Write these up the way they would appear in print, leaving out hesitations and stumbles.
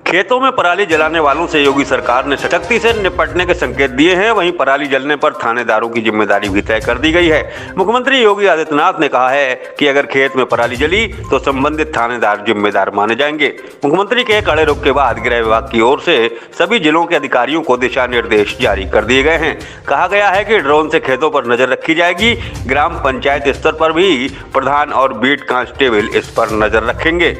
खेतों में पराली जलाने वालों से योगी सरकार ने सख्ती से निपटने के संकेत दिए हैं। वहीं पराली जलने पर थानेदारों की जिम्मेदारी भी तय कर दी गई है। मुख्यमंत्री योगी आदित्यनाथ ने कहा है कि अगर खेत में पराली जली तो संबंधित थानेदार जिम्मेदार माने जाएंगे। मुख्यमंत्री के कड़े रुख के बाद गृह विभाग की ओर से सभी जिलों के अधिकारियों को दिशा निर्देश जारी कर दिए गए हैं। कहा गया है कि ड्रोन से खेतों पर नजर रखी जाएगी। ग्राम पंचायत स्तर पर भी प्रधान और बीट कांस्टेबल इस पर नजर रखेंगे।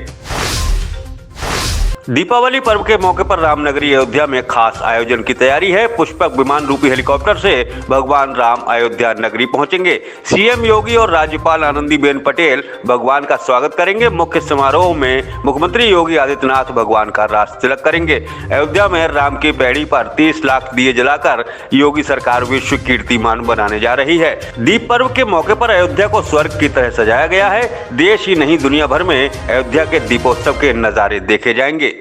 दीपावली पर्व के मौके पर रामनगरी अयोध्या में खास आयोजन की तैयारी है। पुष्पक विमान रूपी हेलीकॉप्टर से भगवान राम अयोध्या नगरी पहुंचेंगे। सीएम योगी और राज्यपाल आनंदीबेन पटेल भगवान का स्वागत करेंगे। मुख्य समारोह में मुख्यमंत्री योगी आदित्यनाथ भगवान का रास तिलक करेंगे। अयोध्या में राम की पैड़ी पर 30 लाख दिए जलाकर योगी सरकार विश्व कीर्तिमान बनाने जा रही है। दीप पर्व के मौके पर अयोध्या को स्वर्ग की तरह सजाया गया है। देश ही नहीं दुनिया भर में अयोध्या के दीपोत्सव के नजारे देखे जाएंगे।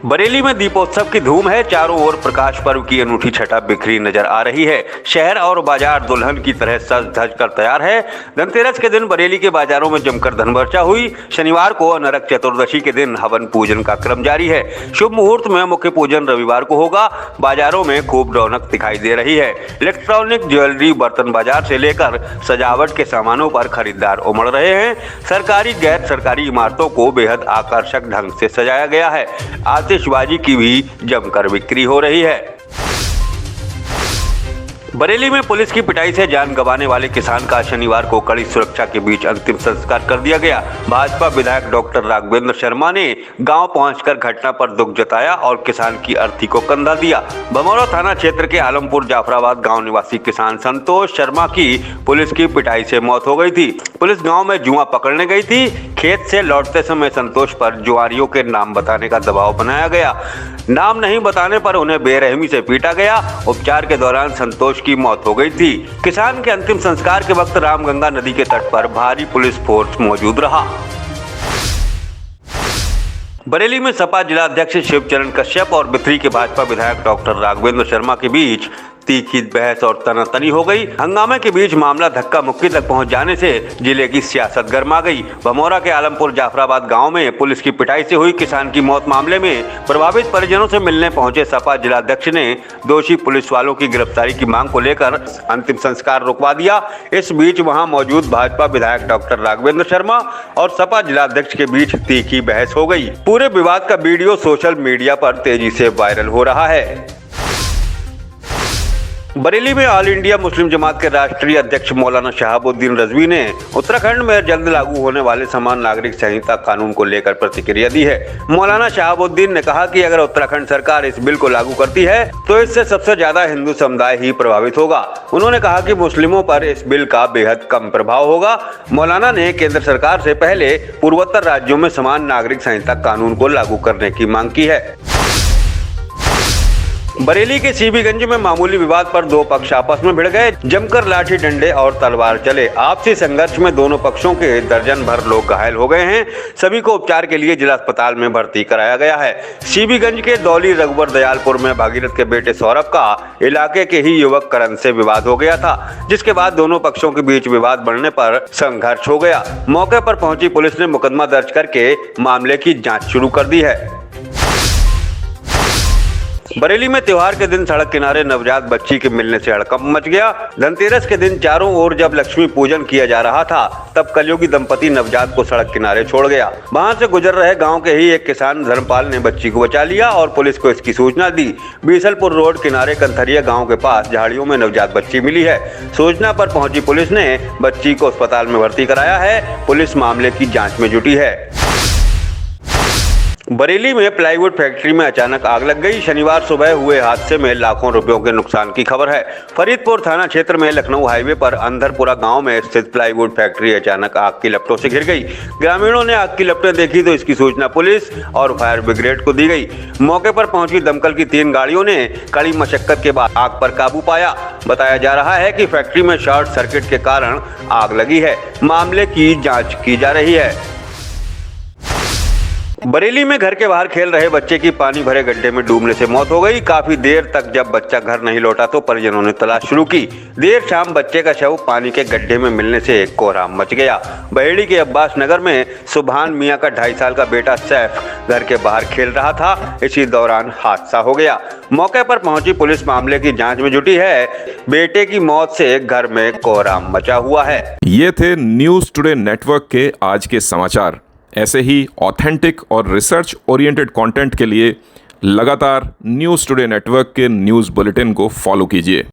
बरेली में दीपोत्सव की धूम है। चारों ओर प्रकाश पर्व की अनूठी छटा बिखरी नजर आ रही है। शहर और बाजार दुल्हन की तरह सज धज कर तैयार है। धनतेरस के दिन बरेली के बाजारों में जमकर धनवर्षा हुई। शनिवार को नरक चतुर्दशी के दिन हवन पूजन का क्रम जारी है। शुभ मुहूर्त में मुख्य पूजन रविवार को होगा। बाजारों में खूब रौनक दिखाई दे रही है। इलेक्ट्रॉनिक, ज्वेलरी, बर्तन बाजार से लेकर सजावट के सामानों पर खरीदार उमड़ रहे हैं। सरकारी गैर सरकारी इमारतों को बेहद आकर्षक ढंग से सजाया गया है। आतिशबाजी की भी जमकर बिक्री हो रही है। बरेली में पुलिस की पिटाई से जान गंवाने वाले किसान का शनिवार को कड़ी सुरक्षा के बीच अंतिम संस्कार कर दिया गया। भाजपा विधायक डॉक्टर राघवेंद्र शर्मा ने गांव पहुंचकर घटना पर दुख जताया और किसान की अर्थी को कंधा दिया। भमौरा थाना क्षेत्र के आलमपुर जाफराबाद गांव निवासी किसान संतोष शर्मा की पुलिस की पिटाई से मौत हो गई थी। पुलिस गांव में जुआ पकड़ने गई थी। खेत से लौटते समय संतोष पर जुआरियों के नाम बताने का दबाव बनाया गया। नाम नहीं बताने पर उन्हें बेरहमी से पीटा गया। उपचार के दौरान संतोष की मौत हो गई थी। किसान के अंतिम संस्कार के वक्त रामगंगा नदी के तट पर भारी पुलिस फोर्स मौजूद रहा। बरेली में सपा जिलाध्यक्ष शिवचरण कश्यप और बिथरी के भाजपा विधायक डॉक्टर राघवेंद्र शर्मा के बीच तीखी बहस और तनातनी हो गई। हंगामे के बीच मामला धक्का मुक्की तक पहुंच जाने से जिले की सियासत गर्मा गई। भमौरा के आलमपुर जाफराबाद गांव में पुलिस की पिटाई से हुई किसान की मौत मामले में प्रभावित परिजनों से मिलने पहुंचे सपा जिलाध्यक्ष ने दोषी पुलिस वालों की गिरफ्तारी की मांग को लेकर अंतिम संस्कार रुकवा दिया। इस बीच वहां मौजूद भाजपा विधायक डॉक्टर राघवेंद्र शर्मा और सपा जिलाध्यक्ष के बीच तीखी बहस हो गई। पूरे विवाद का वीडियो सोशल मीडिया पर तेजी से वायरल हो रहा है। बरेली में ऑल इंडिया मुस्लिम जमात के राष्ट्रीय अध्यक्ष मौलाना शहाबुद्दीन रजवी ने उत्तराखंड में जल्द लागू होने वाले समान नागरिक संहिता कानून को लेकर प्रतिक्रिया दी है। मौलाना शहाबुद्दीन ने कहा कि अगर उत्तराखंड सरकार इस बिल को लागू करती है तो इससे सबसे ज्यादा हिंदू समुदाय ही प्रभावित होगा। उन्होंने कहा कि मुस्लिमों पर इस बिल का बेहद कम प्रभाव होगा। मौलाना ने केंद्र सरकार से पहले पूर्वोत्तर राज्यों में समान नागरिक संहिता कानून को लागू करने की मांग की है। बरेली के सीबीगंज में मामूली विवाद पर दो पक्ष आपस में भिड़ गए। जमकर लाठी डंडे और तलवार चले। आपसी संघर्ष में दोनों पक्षों के दर्जन भर लोग घायल हो गए हैं। सभी को उपचार के लिए जिला अस्पताल में भर्ती कराया गया है। सीबीगंज के दौली रघुवर दयालपुर में भागीरथ के बेटे सौरभ का इलाके के ही युवक करण से विवाद हो गया था, जिसके बाद दोनों पक्षों के बीच विवाद बढ़ने पर संघर्ष हो गया। मौके पर पहुंची पुलिस ने मुकदमा दर्ज करके मामले की जाँच शुरू कर दी है। बरेली में त्योहार के दिन सड़क किनारे नवजात बच्ची के मिलने से हड़कंप मच गया। धनतेरस के दिन चारों ओर जब लक्ष्मी पूजन किया जा रहा था तब कलयुगी दंपति नवजात को सड़क किनारे छोड़ गया। वहां से गुजर रहे गांव के ही एक किसान धर्मपाल ने बच्ची को बचा लिया और पुलिस को इसकी सूचना दी। बीसलपुर रोड किनारे कंथरिया गाँव के पास झाड़ियों में नवजात बच्ची मिली है। सूचना पर पहुंची पुलिस ने बच्ची को अस्पताल में भर्ती कराया है। पुलिस मामले की जाँच में जुटी है। बरेली में प्लाईवुड फैक्ट्री में अचानक आग लग गई। शनिवार सुबह हुए हादसे में लाखों रुपयों के नुकसान की खबर है। फरीदपुर थाना क्षेत्र में लखनऊ हाईवे पर अंधरपुरा गांव में स्थित प्लाईवुड फैक्ट्री अचानक आग की लपटों से घिर गई। ग्रामीणों ने आग की लपटें देखी तो इसकी सूचना पुलिस और फायर ब्रिगेड को दी गई। मौके पर पहुंची दमकल की 3 गाड़ियों ने कड़ी मशक्कत के बाद आग पर काबू पाया। बताया जा रहा है कि फैक्ट्री में शॉर्ट सर्किट के कारण आग लगी है। मामले की जाँच की जा रही है। बरेली में घर के बाहर खेल रहे बच्चे की पानी भरे गड्ढे में डूबने से मौत हो गई। काफी देर तक जब बच्चा घर नहीं लौटा तो परिजनों ने तलाश शुरू की। देर शाम बच्चे का शव पानी के गड्ढे में मिलने से कोहराम मच गया। बहेड़ी के अब्बास नगर में सुभान मियां का 2.5 साल का बेटा सैफ घर के बाहर खेल रहा था। इसी दौरान हादसा हो गया। मौके पर पहुंची पुलिस मामले की जांच में जुटी है। बेटे की मौत से घर में कोहराम मचा हुआ है। ये थे न्यूज टुडे नेटवर्क के आज के समाचार। ऐसे ही ऑथेंटिक और रिसर्च ओरिएंटेड कंटेंट के लिए लगातार न्यूज टुडे नेटवर्क के न्यूज बुलेटिन को फॉलो कीजिए।